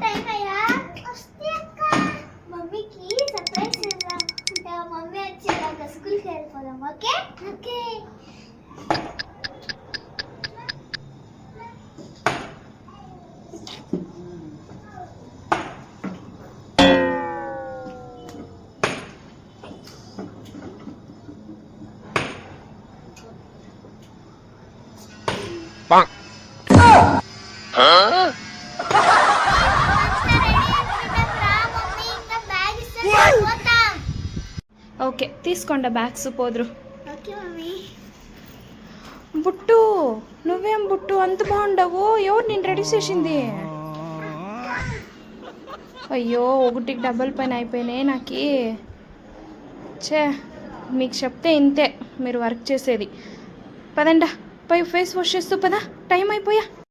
Time అయ్యా వస్తే అక్క మమ్మీకి సర్ప్రైజ్ చేద్దాం అంటే మమ్మీ వచ్చేదాకా స్కూల్కి వెళ్ళిపోదాం ఓకే ఓకే ఓకే తీసుకోండి బ్యాగ్స్ పోదురు. Okay mummy. బుట్టు నువ్వేం బుట్టు అంత బాగుండవు, ఎవరు నేను రెడీ చేసింది? అయ్యో ఒకటికి డబల్ పైన అయిపోయినాయి నాకు. చే మీకు చెప్తే ఇంతే మీరు వర్క్ చేసేది. పదండా పోయి ఫేస్ వాష్ చేస్తూ పదా, టైం అయిపోయా.